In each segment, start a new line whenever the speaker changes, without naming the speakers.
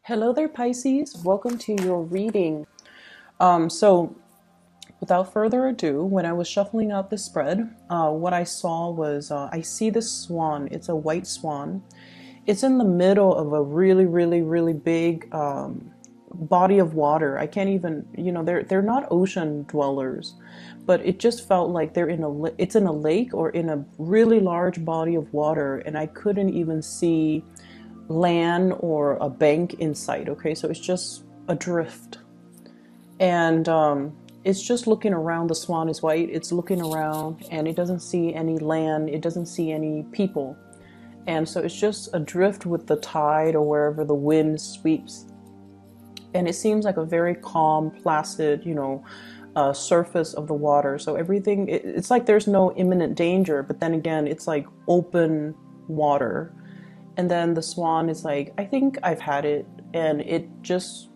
Hello there, Pisces. Welcome to your reading. So, without further ado, when I was shuffling out the spread, what I saw was I see this swan. It's a white swan. It's in the middle of a really big body of water. I can't even, they're not ocean dwellers, but it just felt like it's in a lake or in a really large body of water, and I couldn't even see land or a bank in sight. Okay, so it's just adrift, and it's just looking around. The swan is white. It's looking around, and it doesn't see any land. It doesn't see any people, and so it's just adrift with the tide or wherever the wind sweeps. And it seems like a very calm, placid, surface of the water. So everything, it's like there's no imminent danger, but then again, it's like open water. And then the swan is like, I think I've had it. And it just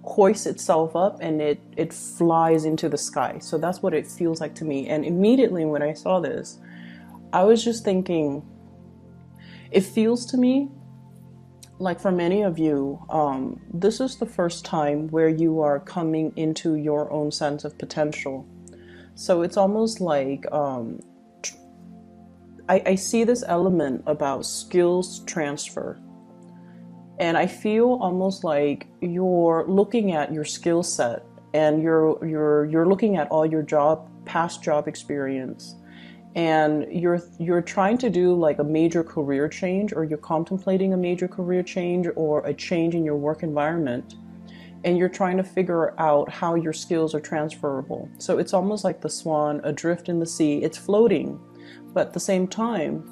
hoists itself up and it flies into the sky. So that's what it feels like to me. And immediately when I saw this, I was just thinking, it feels to me like for many of you, this is the first time where you are coming into your own sense of potential. So it's almost like I see this element about skills transfer. And I feel almost like you're looking at your skill set, and you're looking at all your past job experience, and you're trying to do like a major career change, or you're contemplating a major career change or a change in your work environment, and you're trying to figure out how your skills are transferable. So it's almost like the swan adrift in the sea. It's floating, but at the same time,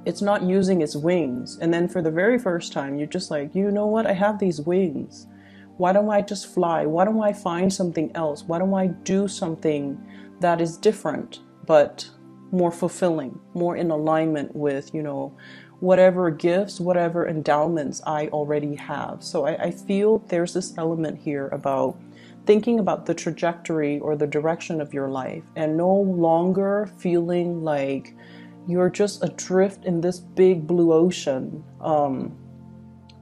it's not using its wings. And then for the very first time, you're just like, you know what? I have these wings. Why don't I just fly? Why don't I find something else? Why don't I do something that is different, but more fulfilling, more in alignment with, whatever gifts, whatever endowments I already have. So I feel there's this element here about thinking about the trajectory or the direction of your life, and no longer feeling like you're just adrift in this big blue ocean.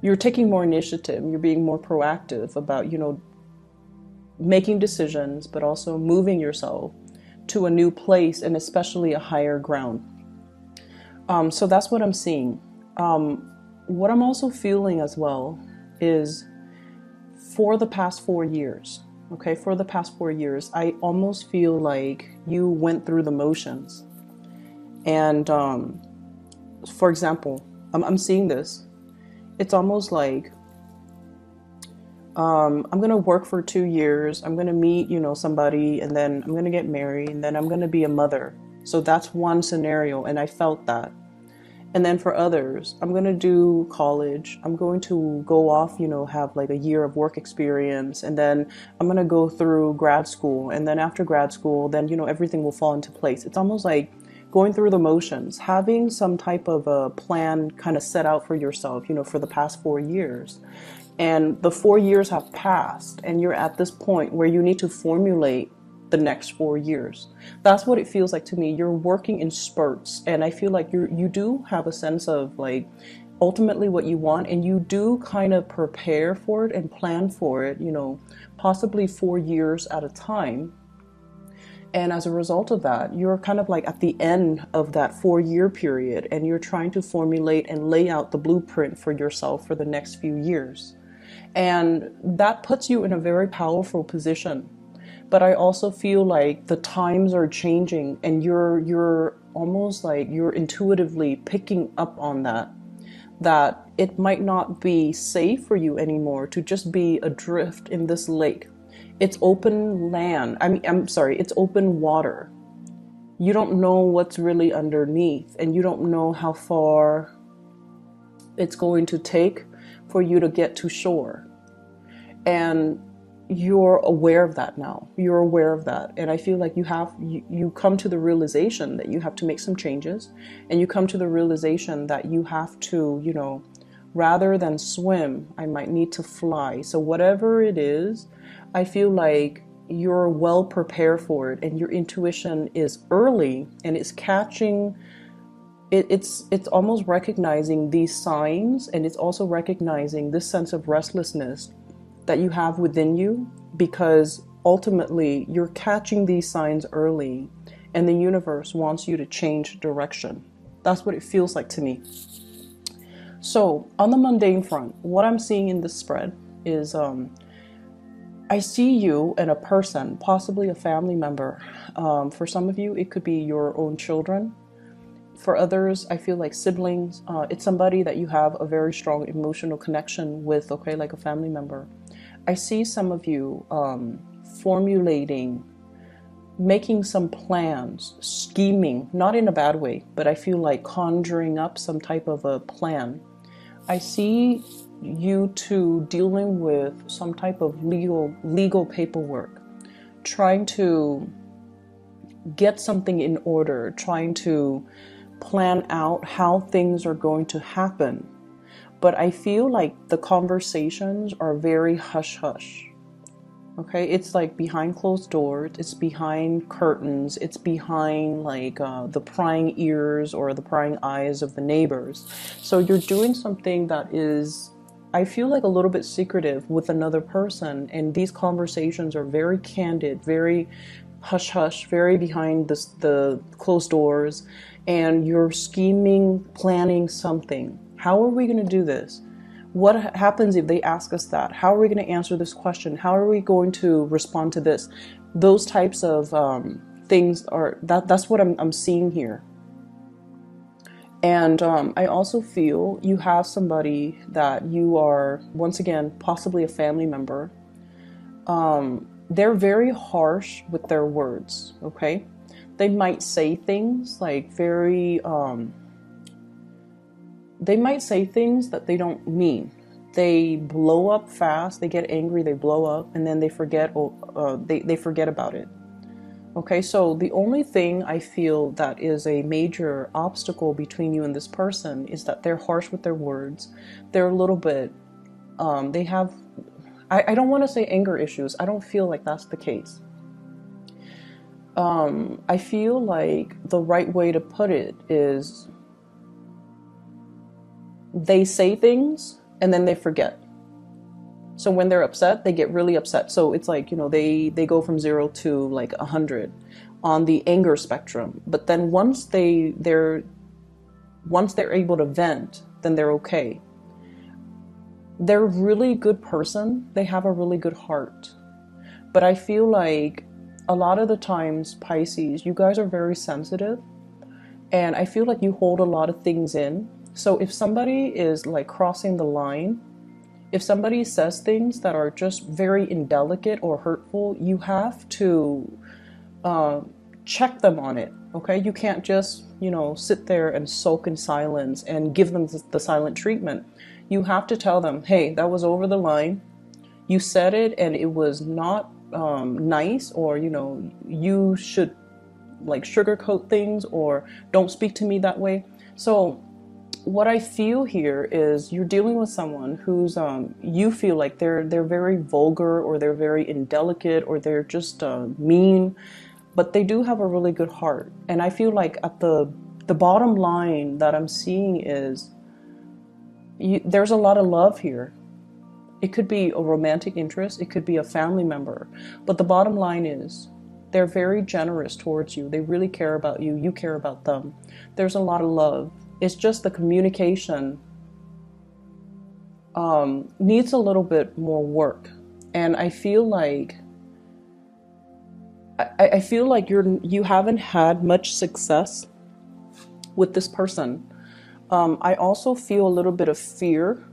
You're taking more initiative. You're being more proactive about, making decisions, but also moving yourself to a new place, and especially a higher ground. So that's what I'm seeing. What I'm also feeling as well is for the past 4 years, I almost feel like you went through the motions. And for example, I'm seeing this. It's almost like I'm going to work for 2 years. I'm going to meet, somebody, and then I'm going to get married, and then I'm going to be a mother. So that's one scenario, and I felt that. And then for others, I'm going to do college. I'm going to go off, have like a year of work experience, and then I'm going to go through grad school. And then after grad school, then, everything will fall into place. It's almost like going through the motions, having some type of a plan kind of set out for yourself, for the past 4 years. And the 4 years have passed, and you're at this point where you need to formulate the next 4 years. That's what it feels like to me. You're working in spurts, and I feel like you do have a sense of like ultimately what you want, and you do kind of prepare for it and plan for it, possibly 4 years at a time. And as a result of that, you're kind of like at the end of that 4 year period, and you're trying to formulate and lay out the blueprint for yourself for the next few years. And that puts you in a very powerful position. But I also feel like the times are changing, and you're almost like you're intuitively picking up on that it might not be safe for you anymore to just be adrift in this lake. It's open land. It's open water. You don't know what's really underneath, and you don't know how far it's going to take for you to get to shore. And you're aware of that now. You're aware of that. And I feel like you come to the realization that you have to make some changes, and you come to the realization that you have to, rather than swim, I might need to fly. So whatever it is, I feel like you're well prepared for it, and your intuition is early, and it's catching it's almost recognizing these signs, and it's also recognizing this sense of restlessness that you have within you, because ultimately you're catching these signs early and the universe wants you to change direction. That's what it feels like to me. So on the mundane front, what I'm seeing in this spread is I see you and a person, possibly a family member. For some of you, it could be your own children. For others, I feel like siblings. It's somebody that you have a very strong emotional connection with, okay, like a family member. I see some of you formulating, making some plans, scheming, not in a bad way, but I feel like conjuring up some type of a plan. I see you two dealing with some type of legal paperwork, trying to get something in order, trying to plan out how things are going to happen. But I feel like the conversations are very hush-hush. Okay, it's like behind closed doors, it's behind curtains, it's behind like the prying ears or the prying eyes of the neighbors. So you're doing something that is, I feel like, a little bit secretive with another person, and these conversations are very candid, very hush-hush, very behind the closed doors, and you're scheming, planning something. How are we going to do this? What happens if they ask us that? How are we going to answer this question? How are we going to respond to this? Those types of things are, that's what I'm seeing here. And I also feel you have somebody that you are, once again, possibly a family member. They're very harsh with their words, okay? They might say things like they might say things that they don't mean. They blow up fast, they get angry, they blow up, and then they forget, they forget about it. Okay, so the only thing I feel that is a major obstacle between you and this person is that they're harsh with their words. They're a little bit, they have, I don't want to say anger issues. I don't feel like that's the case. I feel like the right way to put it is they say things and then they forget. So when they're upset, they get really upset. So it's like, you know, they go from 0 to like 100 on the anger spectrum. But then once they're able to vent, then they're okay. They're a really good person. They have a really good heart. But I feel like a lot of the times, Pisces, you guys are very sensitive. And I feel like you hold a lot of things in. So if somebody is like crossing the line, if somebody says things that are just very indelicate or hurtful, you have to check them on it, okay? You can't just, you know, sit there and sulk in silence and give them the silent treatment. You have to tell them, hey, that was over the line. You said it and it was not nice, or, you know, you should like sugarcoat things, or don't speak to me that way. So what I feel here is you're dealing with someone who's you feel like they're very vulgar, or they're very indelicate, or they're just mean, but they do have a really good heart. And I feel like at the bottom line that I'm seeing is there's a lot of love here. It could be a romantic interest, it could be a family member, but the bottom line is they're very generous towards you. They really care about you. You care about them. There's a lot of love. It's just the communication needs a little bit more work. And I feel like I feel like you haven't had much success with this person. I also feel a little bit of fear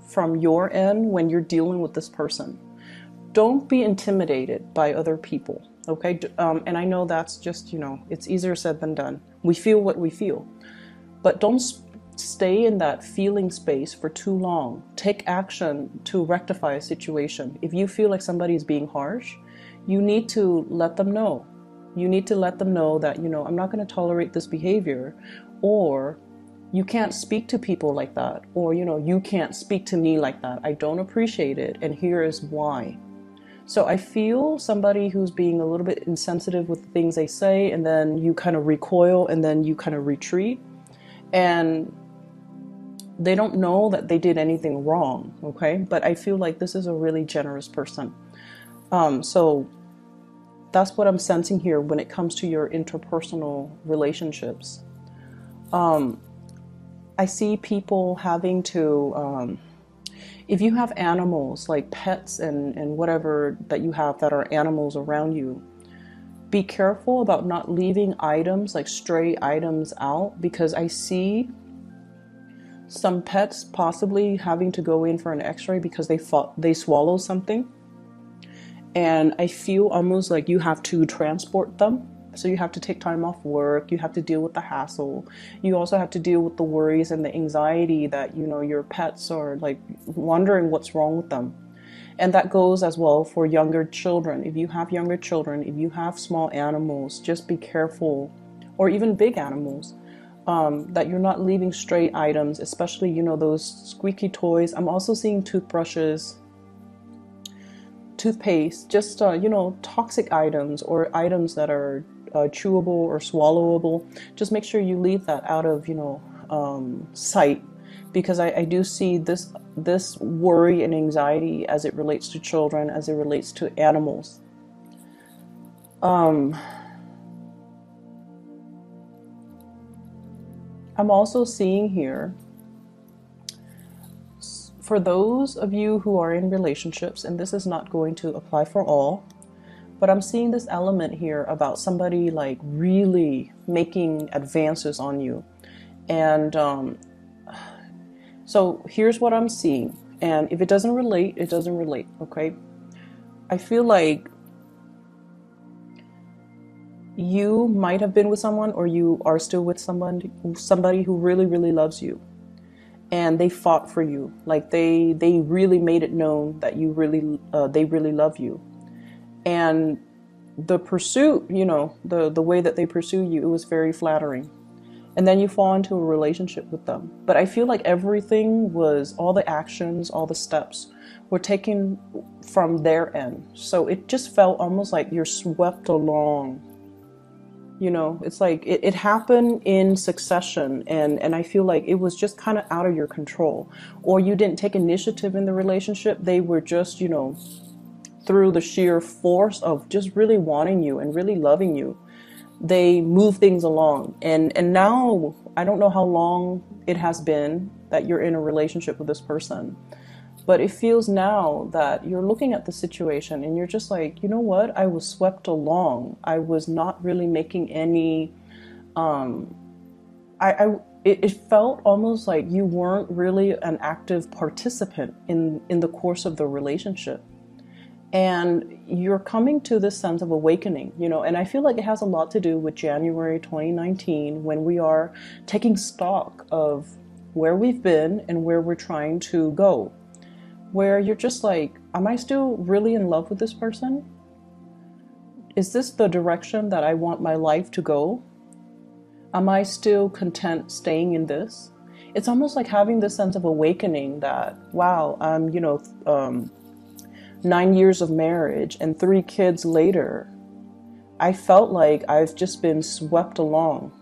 from your end when you're dealing with this person. Don't be intimidated by other people, okay? And I know that's just, you know, it's easier said than done. We feel what we feel. But don't stay in that feeling space for too long. Take action to rectify a situation. If you feel like somebody is being harsh, you need to let them know. You need to let them know that, you know, I'm not going to tolerate this behavior, or you can't speak to people like that, or, you know, you can't speak to me like that. I don't appreciate it, and here is why. So I feel somebody who's being a little bit insensitive with the things they say, and then you kind of recoil, and then you kind of retreat. And they don't know that they did anything wrong, okay? But I feel like this is a really generous person. So that's what I'm sensing here when it comes to your interpersonal relationships. I see people having to, if you have animals like pets and whatever that you have that are animals around you, be careful about not leaving items like stray items out, because I see some pets possibly having to go in for an x-ray because they swallow something. And I feel almost like you have to transport them. So you have to take time off work. You have to deal with the hassle. You also have to deal with the worries and the anxiety that, you know, your pets are like wondering what's wrong with them. And that goes as well for younger children. If you have younger children, if you have small animals, just be careful, or even big animals, that you're not leaving stray items, especially, you know, those squeaky toys. I'm also seeing toothbrushes, toothpaste, just, you know, toxic items or items that are chewable or swallowable. Just make sure you leave that out of, you know, sight, because I do see this worry and anxiety as it relates to children, as it relates to animals. I'm also seeing here, for those of you who are in relationships, and this is not going to apply for all, but I'm seeing this element here about somebody like really making advances on you. And so here's what I'm seeing. And if it doesn't relate, it doesn't relate, okay? I feel like you might have been with someone, or you are still with somebody who really, really loves you. And they fought for you. Like they really made it known that you really, they really love you. And the pursuit, you know, the way that they pursue you, it was very flattering. And then you fall into a relationship with them. But I feel like everything was, all the actions, all the steps were taken from their end. So it just felt almost like you're swept along. You know, it's like it happened in succession, and I feel like it was just kind of out of your control. Or you didn't take initiative in the relationship. They were just, you know, through the sheer force of just really wanting you and really loving you, they move things along. And now, I don't know how long it has been that you're in a relationship with this person, but it feels now that you're looking at the situation and you're just like, you know what? I was swept along. I was not really making any, it felt almost like you weren't really an active participant in the course of the relationship. And you're coming to this sense of awakening, you know, and I feel like it has a lot to do with January 2019, when we are taking stock of where we've been and where we're trying to go. Where you're just like, am I still really in love with this person? Is this the direction that I want my life to go? Am I still content staying in this? It's almost like having this sense of awakening that, wow, I'm, you know, 9 years of marriage and 3 kids later, I felt like I've just been swept along.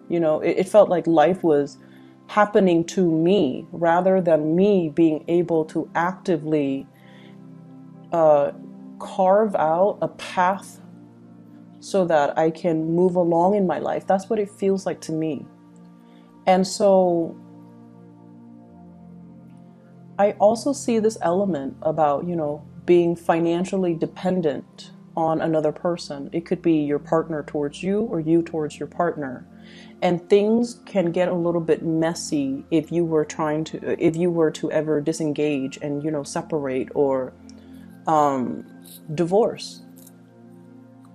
You know, it felt like life was happening to me rather than me being able to actively carve out a path so that I can move along in my life. That's what it feels like to me. And so I also see this element about, you know, being financially dependent on another person. It could be your partner towards you or you towards your partner. And things can get a little bit messy if you were to ever disengage and, you know, separate or divorce.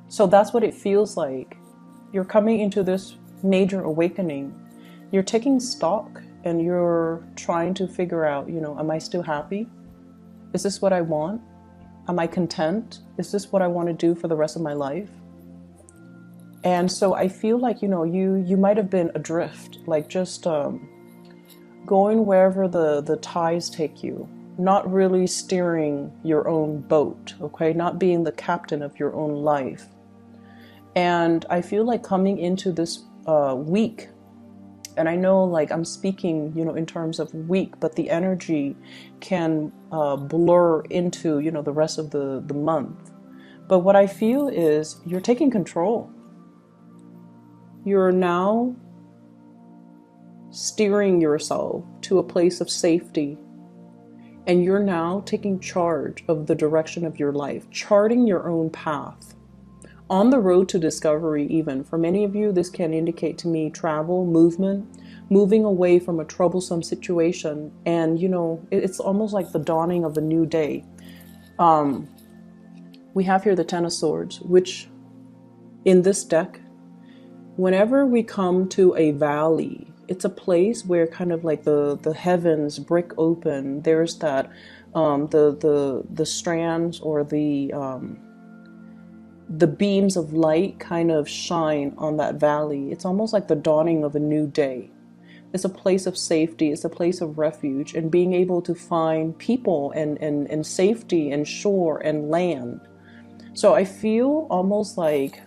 So that's what it feels like. You're coming into this major awakening. You're taking stock and you're trying to figure out, you know, am I still happy? Is this what I want? Am I content? Is this what I want to do for the rest of my life? And so I feel like, you know, you might have been adrift, like just going wherever the tides take you, not really steering your own boat, okay? Not being the captain of your own life. And I feel like coming into this week, And I know, like, I'm speaking, in terms of week, but the energy can blur into, the rest of the month. But what I feel is you're taking control. You're now steering yourself to a place of safety. And you're now taking charge of the direction of your life, charting your own path. On the road to discovery, even. For many of you, this can indicate to me travel, movement, moving away from a troublesome situation. And, it's almost like the dawning of a new day. We have here the Ten of Swords, which in this deck, whenever we come to a valley, it's a place where kind of like the heavens break open. There's that the strands or the beams of light kind of shine on that valley. It's almost like the dawning of a new day. It's a place of safety. It's a place of refuge, and being able to find people and safety and shore and land. So I feel almost like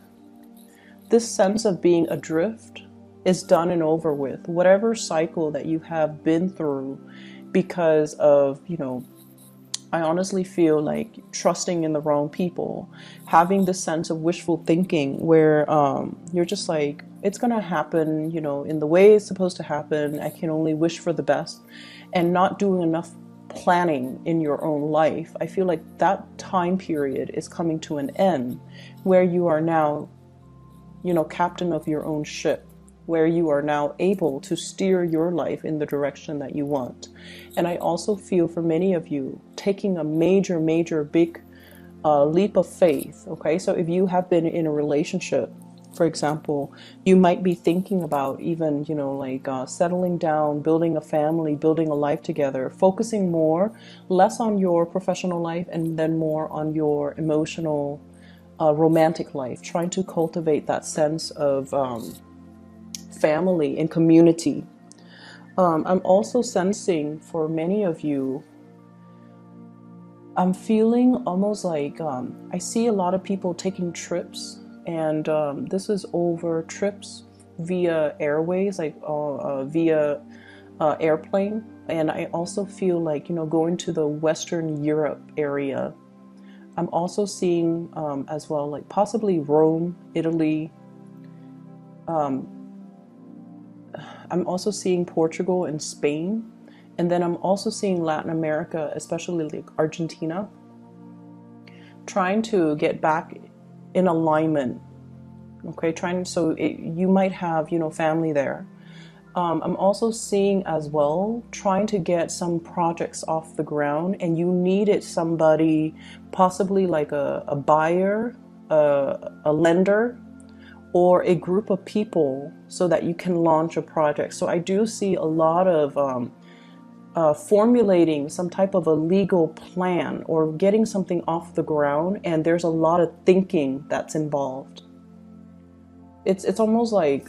this sense of being adrift is done and over with. Whatever cycle that you have been through because of, I honestly feel like trusting in the wrong people, having this sense of wishful thinking where you're just like, it's going to happen, in the way it's supposed to happen. I can only wish for the best, and not doing enough planning in your own life. I feel like that time period is coming to an end where you are now, captain of your own ship, where you are now able to steer your life in the direction that you want. And I also feel for many of you taking a major, big leap of faith. Okay, so if you have been in a relationship, for example, you might be thinking about even, settling down, building a family, building a life together, focusing less on your professional life and then more on your emotional, romantic life, trying to cultivate that sense of family and community. I'm also sensing for many of you, I'm feeling almost like I see a lot of people taking trips, and this is over trips via airways, like via airplane. And I also feel like, going to the Western Europe area. I'm also seeing as well, like possibly Rome, Italy. I'm also seeing Portugal and Spain. And then I'm also seeing Latin America, especially like Argentina, trying to get back in alignment. Okay, you might have, family there. I'm also seeing as well, trying to get some projects off the ground, and you needed somebody, possibly like a buyer, a lender, or a group of people so that you can launch a project. So I do see a lot of formulating some type of a legal plan or getting something off the ground, and there's a lot of thinking that's involved. It's almost like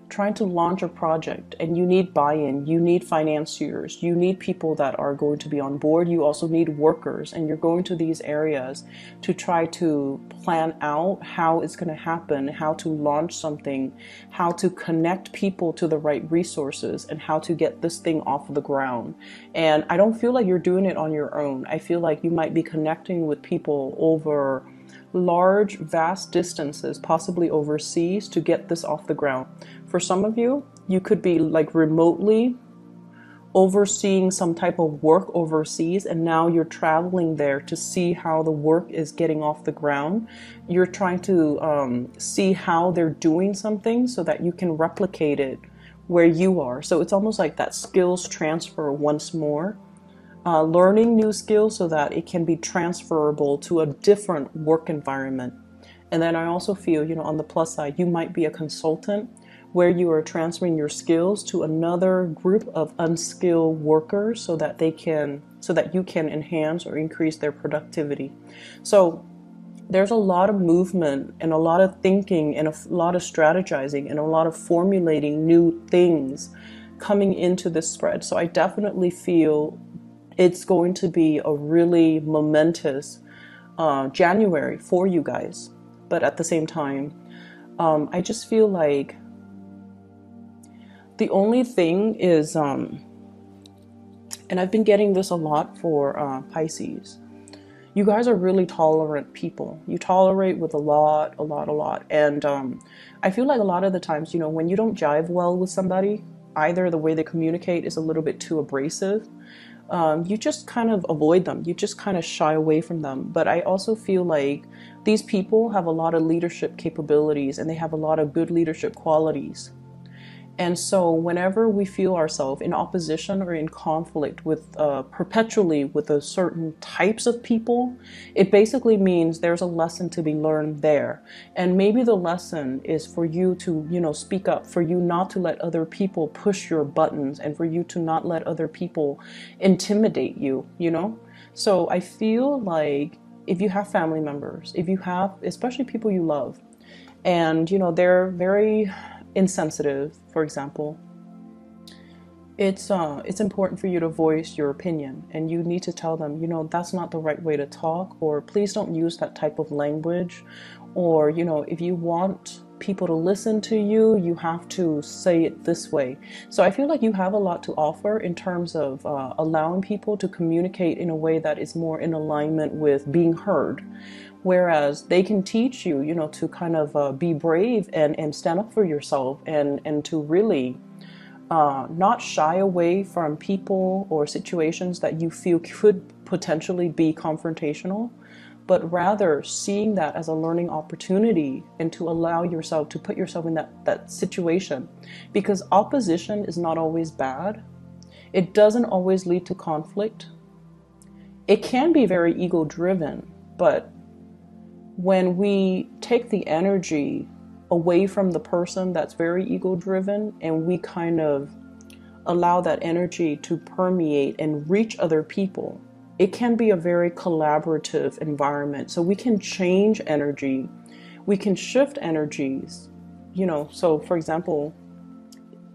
trying to launch a project, and you need buy-in, you need financiers, you need people that are going to be on board, you also need workers, and you're going to these areas to try to plan out how it's going to happen, how to launch something, how to connect people to the right resources, and how to get this thing off the ground. And I don't feel like you're doing it on your own. I feel like you might be connecting with people over large, vast distances, possibly overseas, to get this off the ground. For some of you, you could be like remotely overseeing some type of work overseas, and now you're traveling there to see how the work is getting off the ground. You're trying to see how they're doing something so that you can replicate it where you are. So it's almost like that skills transfer once more. Learning new skills so that it can be transferable to a different work environment. And then I also feel, on the plus side, you might be a consultant where you are transferring your skills to another group of unskilled workers so that you can enhance or increase their productivity. So there's a lot of movement and a lot of thinking and a lot of strategizing and a lot of formulating new things coming into this spread. So I definitely feel it's going to be a really momentous January for you guys. But at the same time, I just feel like The only thing is, and I've been getting this a lot for Pisces, you guys are really tolerant people. You tolerate with a lot. And I feel like a lot of the times, you know, when you don't jive well with somebody, either the way they communicate is a little bit too abrasive, you just kind of avoid them. You just kind of shy away from them. But I also feel like these people have a lot of leadership capabilities and they have a lot of good leadership qualities. And so whenever we feel ourselves in opposition or in conflict with perpetually with a certain types of people, it basically means there's a lesson to be learned there. And maybe the lesson is for you to, you know, speak up, for you not to let other people push your buttons, and for you to not let other people intimidate you, you know? So I feel like if you have family members, if you have, especially people you love, and, you know, they're very insensitive, for example, it's important for you to voice your opinion, and you need to tell them, you know, that's not the right way to talk, or please don't use that type of language, or, you know, if you want people to listen to you, you have to say it this way. So I feel like you have a lot to offer in terms of allowing people to communicate in a way that is more in alignment with being heard. Whereas they can teach you, you know, to kind of be brave and stand up for yourself, and to really not shy away from people or situations that you feel could potentially be confrontational, but rather seeing that as a learning opportunity, and to allow yourself to put yourself in that situation. Because opposition is not always bad. It doesn't always lead to conflict. It can be very ego driven, but when we take the energy away from the person that's very ego driven, and we kind of allow that energy to permeate and reach other people, it can be a very collaborative environment. So we can change energy, we can shift energies, you know. So for example,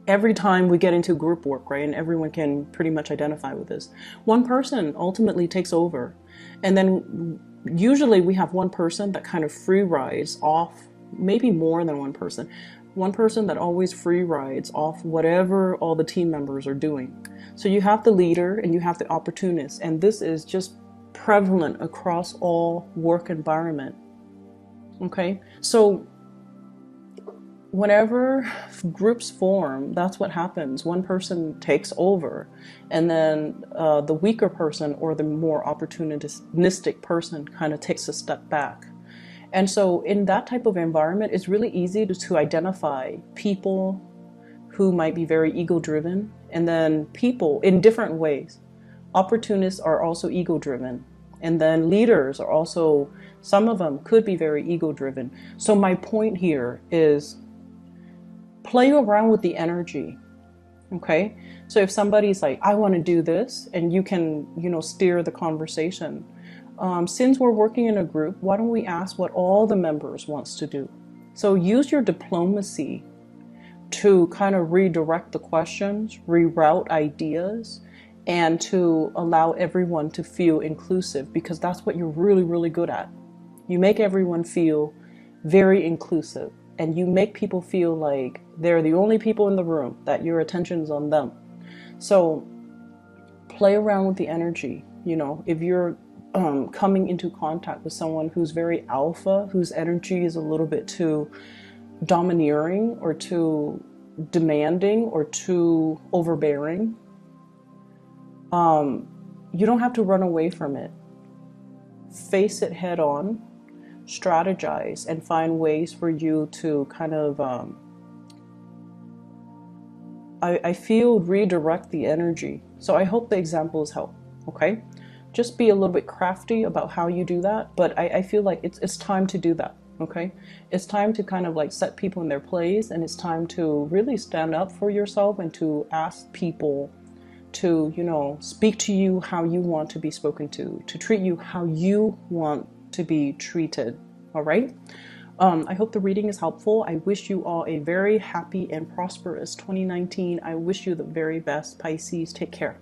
every time we get into group work, right, and everyone can pretty much identify with this, one person ultimately takes over, and then usually we have one person that kind of free rides off, maybe more than one person that always free rides off whatever all the team members are doing. So you have the leader and you have the opportunist, and this is just prevalent across all work environment. Okay, so whenever groups form, that's what happens. One person takes over, and then the weaker person or the more opportunistic person kind of takes a step back. And so in that type of environment, it's really easy to identify people who might be very ego driven, and then people in different ways. Opportunists are also ego driven, and then leaders are also, some of them could be very ego driven. So my point here is, play around with the energy. Okay, so if somebody's like, I want to do this, and you can, you know, steer the conversation. Since we're working in a group, why don't we ask what all the members wants to do? So use your diplomacy to kind of redirect the questions, reroute ideas, and to allow everyone to feel inclusive, because that's what you're really, really good at. You make everyone feel very inclusive, and you make people feel like they're the only people in the room, that your attention is on them. So play around with the energy. You know, if you're coming into contact with someone who's very alpha, whose energy is a little bit too domineering or too demanding or too overbearing, you don't have to run away from it. Face it head on, strategize, and find ways for you to kind of, I feel, redirect the energy. So I hope the examples help, okay? Just be a little bit crafty about how you do that, but I feel like it's time to do that, okay? It's time to kind of like set people in their place, and it's time to really stand up for yourself and to ask people to, you know, speak to you how you want to be spoken to treat you how you want to be treated, all right? I hope the reading is helpful. I wish you all a very happy and prosperous 2019. I wish you the very best, Pisces. Take care.